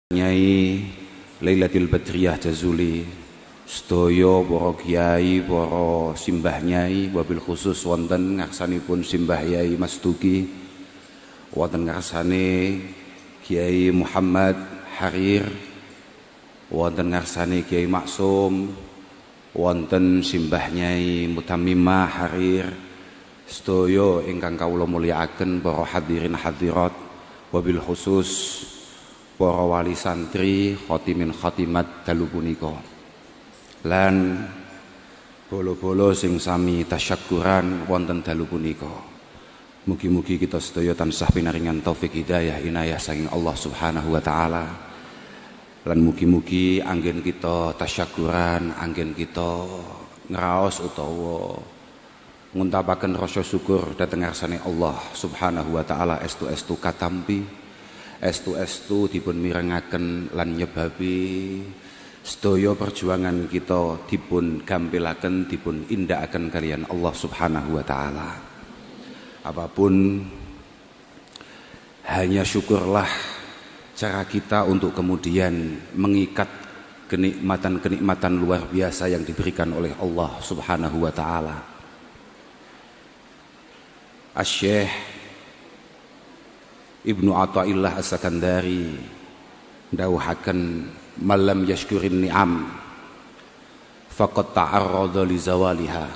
Nyai Lailatul Badriyah Jazuli sedaya para kiai, para simbah nyai, wabil khusus wonten ngarsanipun simbah Yai Mas Duki, wonten ngarsane Kiai Muhammad Harir, wonten ngarsane Kiai Maksum, wonten simbah Nyai Mutamimah Harir, sedaya ingkang kawula mulyakaken para hadirin hadirat, wabil khusus para wali santri khotimin khotimat dalu punika lan bolo-bolo sing sami tasyakuran wonten dalu punika. Mugi-mugi kita sedaya tansah pinaringan taufik hidayah inayah saking Allah Subhanahu wa taala. Lan mugi-mugi anggen kita tasyakuran, anggen kita ngraos utawa nguntapaken rasa syukur dhateng ngarsane Allah Subhanahu wa taala estu-estu katampi, estu-estu dipun mirengaken lan nyebabi sedaya perjuangan kita dipun gampilaken, dipun indakaken kalian Allah Subhanahu wa taala. Apapun hanya syukurlah cara kita untuk kemudian mengikat kenikmatan-kenikmatan luar biasa yang diberikan oleh Allah Subhanahu wa taala. Asy-Syaikh Ibnu Athaillah As-Sakandari dawuhaken malam yashkurin ni'am faqad ta'arrada li zawaliha.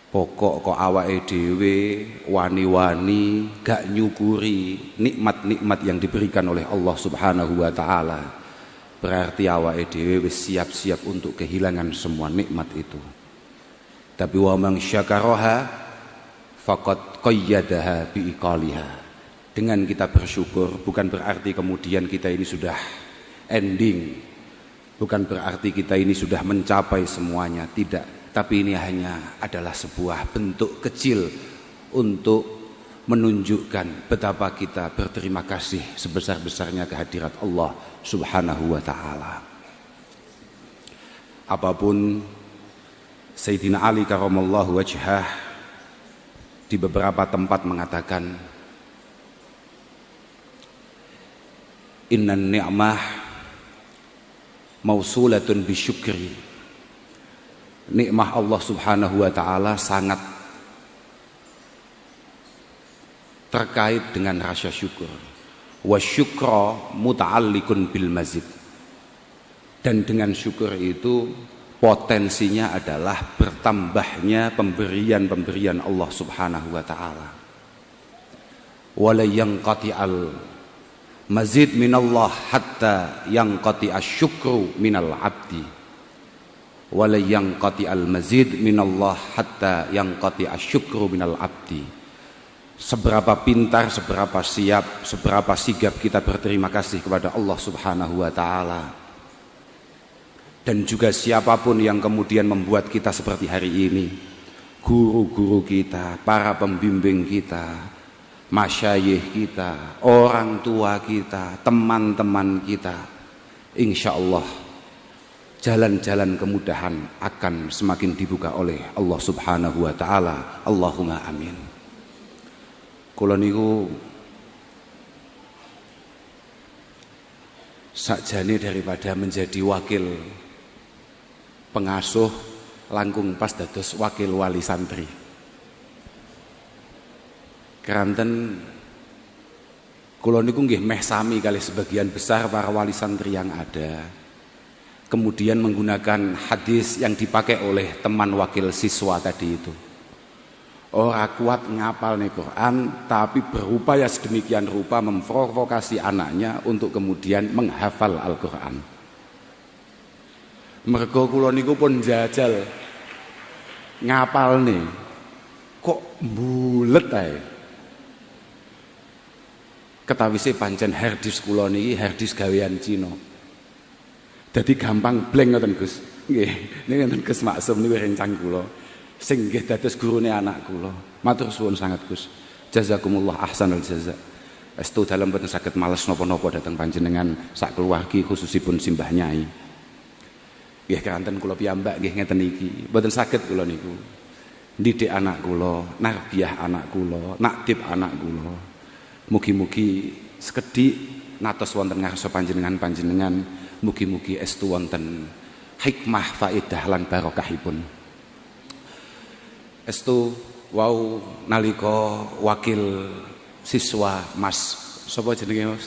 Pokok kok awake dhewe wani-wani gak nyukuri nikmat-nikmat yang diberikan oleh Allah Subhanahu wa taala, berarti awake dhewe wis siap-siap untuk kehilangan semua nikmat itu. Tapi wa man syakaraha faqad qayyadaha biiqaliha. Dengan kita bersyukur bukan berarti kemudian kita ini sudah ending, bukan berarti kita ini sudah mencapai semuanya, tidak. Tapi ini hanya adalah sebuah bentuk kecil untuk menunjukkan betapa kita berterima kasih sebesar-besarnya kehadirat Allah Subhanahu wa taala. Apapun Sayyidina Ali karamallahu wajhah di beberapa tempat mengatakan innan ni'mah mausulatun bisyukri. Nikmah Allah Subhanahu wa taala sangat terkait dengan rasa syukur. Wa syukra muta'alliqun bil mazid. Dan dengan syukur itu potensinya adalah bertambahnya pemberian-pemberian Allah Subhanahu wa taala. Wala yanqati'al mazid minallah hatta yanqati'asy syukru minal abdi. Wala yanqati'al mazid minallah hatta yanqati'asy syukru minal abdi. Seberapa pintar, seberapa siap, seberapa sigap kita berterima kasih kepada Allah Subhanahu wa taala. Dan juga siapapun yang kemudian membuat kita seperti hari ini, guru-guru kita, para pembimbing kita, masyayikh kita, orang tua kita, teman-teman kita, insya Allah jalan-jalan kemudahan akan semakin dibuka oleh Allah Subhanahu wa taala. Allahumma amin. Kula niku sakjane daripada menjadi wakil pengasuh langkung pas dados wakil wali santri. Keranten kula niku nggih meh sami kali sebagian besar para wali santri yang ada. Kemudian menggunakan hadis yang dipakai oleh teman wakil siswa tadi itu. Ora kuat ngapal nih Quran, tapi berupaya sedemikian rupa memprovokasi anaknya untuk kemudian menghafal Al-Quran. Mergo kula niku pun jajal ngapal nih, kok bulet ae. Ketawise pancen harddisk kula niki harddisk gawean Cina. Dadi gampang blank ngoten Gus. Nggih, niki ngoten Gus Maksum niku rencang kula. Sing nggih dados gurune anak kula. Matur suwun sangat Gus. Jazakumullah ahsanal jaza. Estu dalem boten saged males napa-napa dhateng panjenengan sak keluargi khususipun simbah nyai. Nggih kanten kula piyambak nggih ngeten iki. Boten saged kula niku. Ndidik anak kula, narbiyah anak kula, nakdib anak kula. Mugi-mugi sekedhik natos wonten ngarsa panjenengan mugi-mugi estu wonten hikmah faedah lan barokahipun. Estu wau nalika wakil siswa Mas sapa jenenge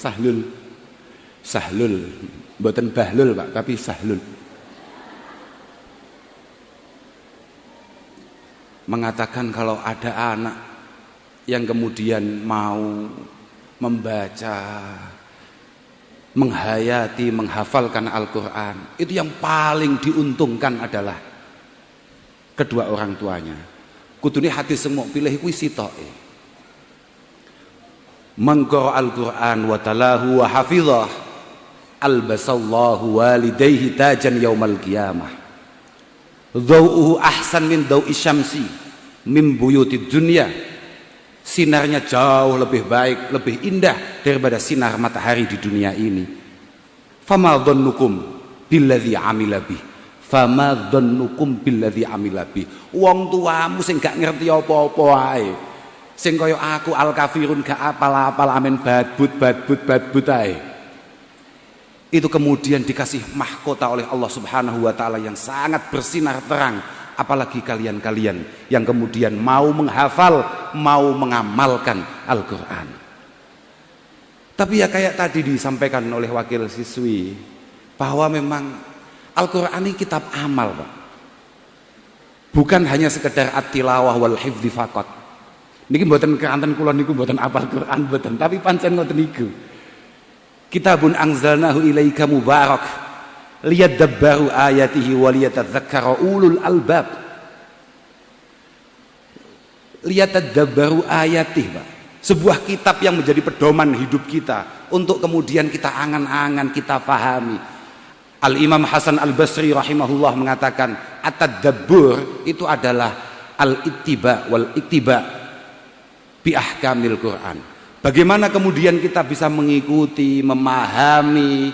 Sahlul mboten Bahlul Pak tapi Sahlul mengatakan kalau ada anak yang kemudian mau membaca, menghayati, menghafalkan Al-Quran, itu yang paling diuntungkan adalah kedua orang tuanya. Kudune hati semua pilih kuwi sitoke. Mangqara Al-Quran wa talahu wa hafizah albasallahu walidayhi tajan yaumal qiyamah. Dhau'uhu ahsan min dhau'i syamsi min buyutid dunya. Sinarnya jauh lebih baik, lebih indah daripada sinar matahari di dunia ini. Fama dhannukum billadzi amila bih. Fama dhannukum billadzi amila bih. Wong tuamu sing gak ngerti apa-apa ae. Sing kaya aku al-kafirun gak apal-apal amen badbut ae. Itu kemudian dikasih mahkota oleh Allah Subhanahu wa taala yang sangat bersinar terang. Apalagi kalian-kalian yang kemudian mau menghafal, mau mengamalkan Al-Quran. Tapi ya kayak tadi disampaikan oleh wakil siswi, bahwa memang Al-Quran ini kitab amal Pak. Bukan hanya sekedar at-tilawah wal hifdzi faqat. Niki mboten keranten kula niku mboten apal Quran mboten, tapi pancen ngoten niku. Kitabun anzalnahu ilaika mubarak liyadabbaru ayatihi wa liyatadzakkara ulul albab. Liyatadabbaru ayatihi Pak. Sebuah kitab yang menjadi pedoman hidup kita untuk kemudian kita angan-angan, kita pahami. Al-Imam Hasan Al-Basri rahimahullah mengatakan at-tadabbur itu adalah al-ittiba wal ittiba bi ahkamil Quran. Bagaimana kemudian kita bisa mengikuti, memahami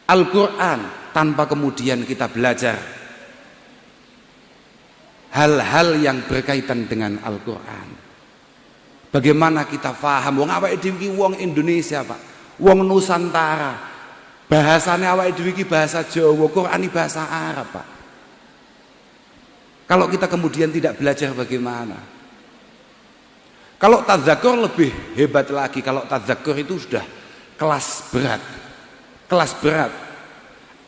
Al-Quran tanpa kemudian kita belajar hal-hal yang berkaitan dengan Al-Quran. Bagaimana kita faham? Wong awake dhewe iki wong Indonesia Pak, wong Nusantara. Bahasane awake dhewe iki bahasa Jawa, Quran iki bahasa Arab Pak. Kalau kita kemudian tidak belajar bagaimana? Kalau tadzakur lebih hebat lagi. Kalau tadzakur itu sudah kelas berat. Kelas berat.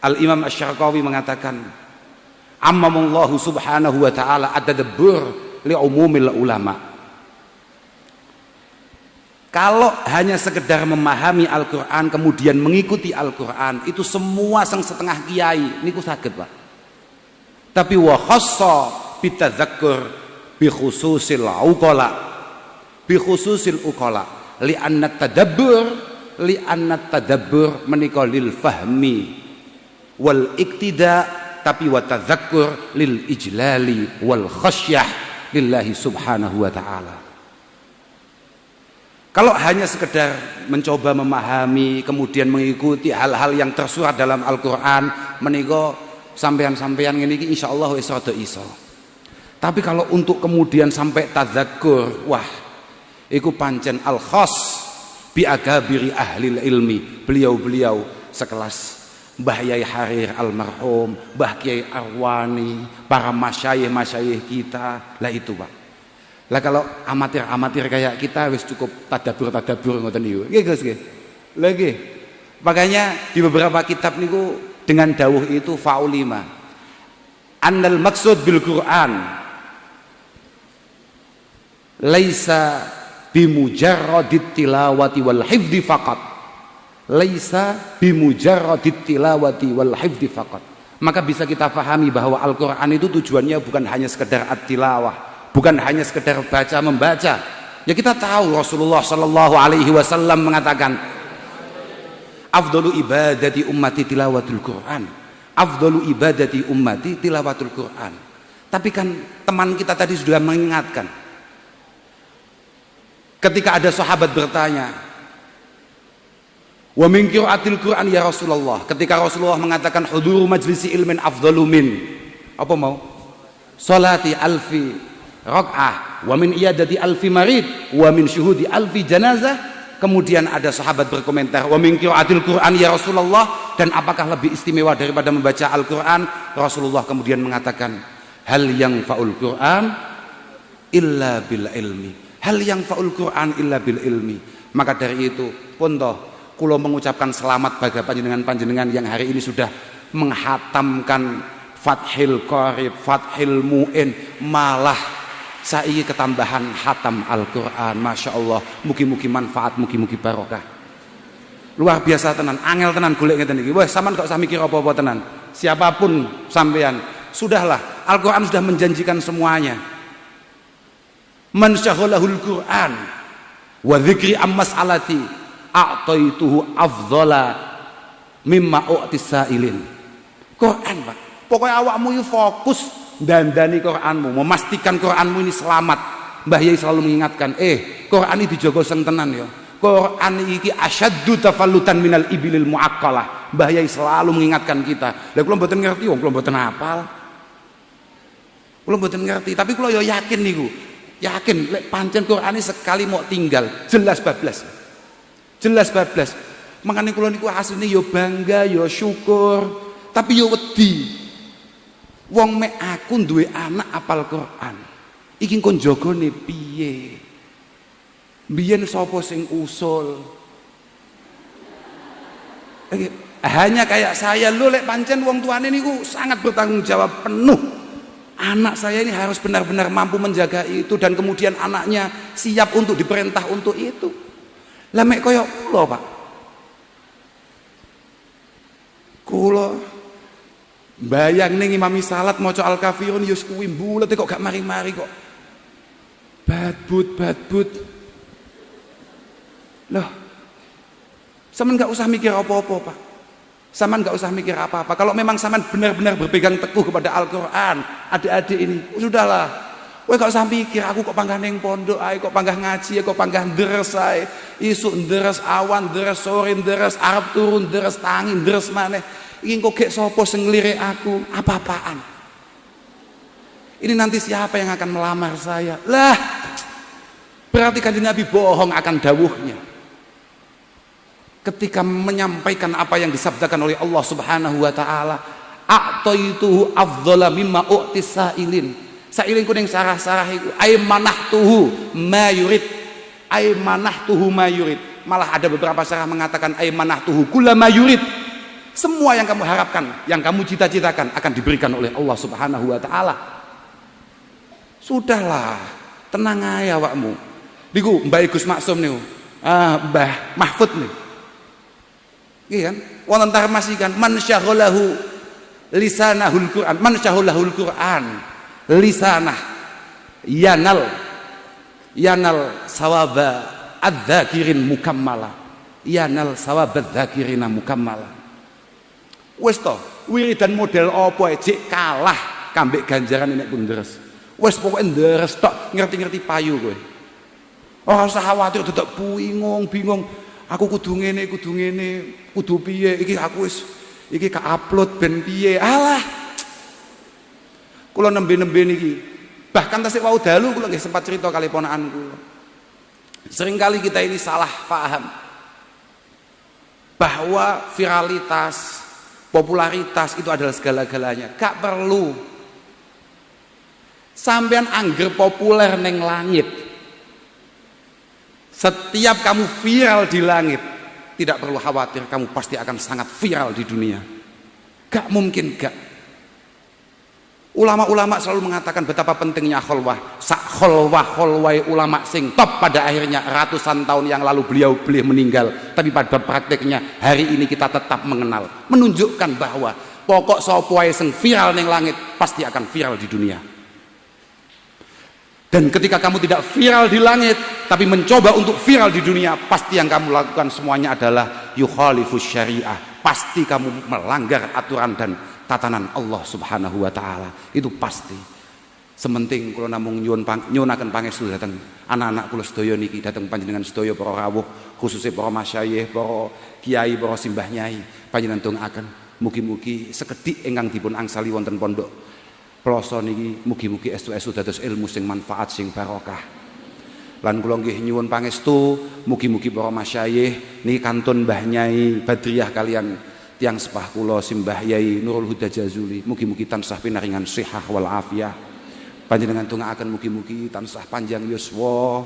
Al-Imam Asy-Syarqawi mengatakan amamullahu subhanahu wa ta'ala at-tadabbur li umumil ulama. Kalau hanya sekedar memahami Al-Quran kemudian mengikuti Al-Quran, itu semua sang setengah kiai niku saged Pak. Tapi wa khassa bitadzakkur bi khususil uqala, bi khususil uqala li anna tadabbur menika lil fahmi wal iktida, tapi wa tadzakkur lil ijlali wal khasyah lillahi subhanahu wa ta'ala. Kalau hanya sekedar mencoba memahami kemudian mengikuti hal-hal yang tersurat dalam Al-Quran, menika sampean-sampean ngene iki insyaallah wis rada iso. Tapi kalau untuk kemudian sampai tadzakkur, wah iku pancen al-khas bi akabiri ahli ilmi, beliau-beliau sekelas Mbah Yai Harir almarhum, Mbah Kiai Arwani, para masyayikh kita. Lah itu Pak. Lah kalau amatir-amatir kayak kita wis cukup tadabbur ngoten niku. Nggih Gus nggih. Lah nggih. Makanya di beberapa kitab niku dengan dawuh itu faulima. Annal maksud bil Quran laisa bimujarradit tilawati wal hifdzi faqat. Laisa bimujarradit tilawati wal hifdzi faqat. Maka bisa kita pahami bahwa Al-Quran itu tujuannya bukan hanya sekedar at-tilawah, bukan hanya sekedar baca membaca. Ya kita tahu Rasulullah sallallahu alaihi wasallam mengatakan afdalu ibadati ummati tilawatul Quran. Afdalu ibadati ummati tilawatul Quran. Tapi kan teman kita tadi sudah mengingatkan. Ketika ada sahabat bertanya, "Wa min qiraatil Quran ya Rasulullah?" Ketika Rasulullah mengatakan huduru majlisi ilmin afdalu min apa mau? Salati alfi rak'ah wa min iyadati alfi marid wa min syuhudi alfi janazah. Kemudian ada sahabat berkomentar, wa min qiraatil Qur'an ya Rasulullah, dan apakah lebih istimewa daripada membaca Al-Qur'an? Rasulullah kemudian mengatakan, hal yang faul Qur'an illa bil ilmi. Hal yang faul Qur'an illa bil ilmi. Maka dari itu pun toh kula mengucapkan selamat bagi panjenengan yang hari ini sudah menghatamkan Fathil Qarib, Fathil Mu'in, malah saiki ketambahan hatam Al-Qur'an. Masya Allah, mugi-mugi manfaat, mugi-mugi barokah. Luar biasa tenan, angel tenan golek ngeten iki. Wah, sampean gak usah mikir apa-apa tenan. Siapapun sampean, sudahlah, Al-Qur'an sudah menjanjikan semuanya. Man syaghalahul Qur'an wa dzikri ammas'alati a'taituhu afdhala mimma u'tis sa'ilin. Quran, Pak. Pokoknya awakmu yo fokus dandani Quranmu, memastikan Quranmu ini selamat. Mbah Yai selalu mengingatkan, Quran ini dijogo sing tenan ya. Quran iki asyaddu tafallutan minal ibilil muaqqalah. Mbah Yai selalu mengingatkan kita. Lah kula mboten ngerti, wong kula mboten hafal. Kula mboten ngerti, tapi kula ya yakin niku. Yakin lek pancen Quran ini sekali mau tinggal, jelas bablas. Jelas bablas. Makanya kula niku asline ya bangga, ya syukur, tapi ya wedi. Wong mek aku duwe anak apal Quran. Iki kon jagane piye? Biyen sapa sing usul? Hanya kayak saya lho lek pancen wong tuane niku sangat bertanggung jawab penuh. Anak saya ini harus benar-benar mampu menjaga itu dan kemudian anaknya siap untuk diperintah untuk itu. Lah mek koyo kula, Pak. Kula bayang ning imami salat maca Al-Kafirun ya kuwi mbulet kok gak mari-mari kok. Badbut. Loh. Sampeyan gak usah mikir apa-apa, Pak. Sampeyan gak usah mikir apa-apa. Kalau memang sampeyan benar-benar berpegang teguh kepada Al-Qur'an, adik-adik ini, sudahlah. Kowe gak usah mikir aku kok panggah ning pondok ae, kok panggah ngaji, kok panggah deres ae. Isuk deres, awan deres, sore deres, arep turun deres, tangi deres maneh. Iki kok gek sapa sing ngelirik aku? Apa-apaan? Ini nanti siapa yang akan melamar saya? Lah, berarti Kanjeng Nabi bohong akan dawuhnya. Ketika menyampaikan apa yang disabdakan oleh Allah Subhanahu wa taala, a'taituhu afdhala mimma u'tis sa'ilin. Sa'ilin kuning sarah-sarah iku ay manahtuhu ma yurid. Ay manahtuhu ma yurid. Malah ada beberapa sarah mengatakan ay manahtuhu kullama yurid. Semua yang kamu harapkan, yang kamu cita-citakan akan diberikan oleh Allah Subhanahu wa taala. Sudahlah, tenang aja awakmu. Niku Mbah Gus Maksum niku. Mbah Mahfud niku. Iya kan? Wonten tarmasikan man syaghalahu lisanahul Qur'an, man syaghalahul Qur'an lisanah yanal sawaba adz-dzakirin mukammala. Yanal sawaba adz-dzakirina mukammala. Wis to, wiridan model apa cek kalah kambek ganjaran nek pun deres. Wis pokoke deres tok, ngerti-ngerti payu kowe. Ora usah khawatir dadak bingung. Aku kudu ngene, kudu piye? Iki aku wis iki ka-upload ben piye? Alah. Kula nembe-nembe niki. Bahkan tasik wau dalu kula nggih sempat cerita kali ponakan kula. Seringkali kita ini salah paham bahwa viralitas, popularitas itu adalah segala-galanya. Gak perlu. Sampean angger populer neng langit. Setiap kamu viral di langit, tidak perlu khawatir, kamu pasti akan sangat viral di dunia. Gak mungkin gak. Ulama-ulama selalu mengatakan betapa pentingnya kholwah. Sak kholwah ulama sing top pada akhirnya ratusan tahun yang lalu beliau meninggal. Tapi pada prakteknya hari ini kita tetap mengenal. Menunjukkan bahwa pokok sapa wae sing viral ning langit pasti akan viral di dunia. Dan ketika kamu tidak viral di langit tapi mencoba untuk viral di dunia, pasti yang kamu lakukan semuanya adalah yukhalifus syariah. Pasti kamu melanggar aturan dan tatanan Allah Subhanahu wa taala. Itu pasti. Sementing kula namung nyuwunaken pangestu dhateng anak-anak kula sedaya niki, dhateng panjenengan sedaya para rawuh, khususnya para masyayikh, para kiai, para simbah nyai. Panjenengan dongaaken mugi-mugi sekedhik ingkang dipun angsali wonten pondok Ploso niki mugi-mugi estu-estu dados ilmu sing manfaat sing barokah. Lan kula nggih nyuwun pangestu mugi-mugi para masyayikh niki kantun Mbah Nyai Badriyah kalian tiang sepah kula Simbah Yai Nurul Huda Jazuli mugi-mugi tansah pinaringan sihah wal afiyah. Panjenengan tungaaken mugi-mugi tansah panjang yuswa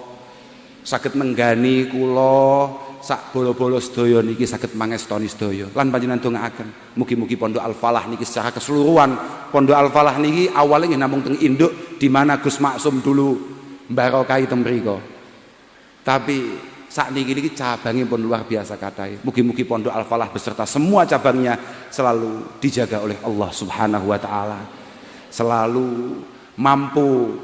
saged nenggani kula sak bolo-bolo sedaya niki saged mangestoni sedaya. Lan panjenengan tungaaken mugi-mugi Pondok Al Falah niki secara keseluruhan Pondok Al Falah niki awalnya nggih namung teng induk di mana Gus Maksum dulu mbarokai teng mriko. Tapi saat niki cabangnya pun luar biasa kathah. Mugi-mugi Pondok Al Falah beserta semua cabangnya selalu dijaga oleh Allah Subhanahu wa taala. Selalu mampu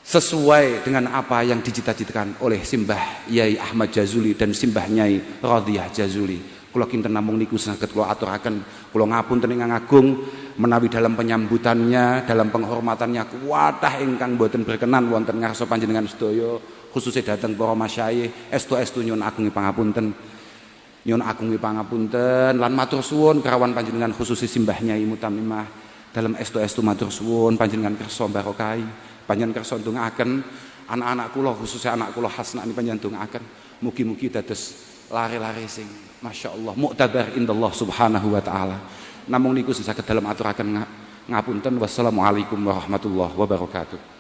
sesuai dengan apa yang dicita-citakan oleh Simbah Yai Ahmad Jazuli dan Simbah Nyai Radhiyah Jazuli. Kula kinten namung niku saged kula aturaken kula ngapunten ingkang agung menawi dalam penyambutannya, dalam penghormatannya kuwatah ingkang boten berkenan wonten ngarsa panjenengan sedaya, khususnya dateng para masyayikh, estu-estu nyuwun agung pangapunten. Nyuwun agung pangapunten lan matur suwun kerawan panjenengan khususnya Simbah Nyai Mutamimah. Dalam estu-estu matur suwun panjenengan kersa barokai, panjenengan kersa ndongaaken anak-anak kula khususnya anak kula Hasna niki panjenengan ndongaaken mugi-mugi dados lare-lare sing masyaallah mu'tabar indallah subhanahu wa ta'ala. Namung niku saged dalam aturaken ngapunten. Wassalamualaikum warahmatullahi wabarakatuh.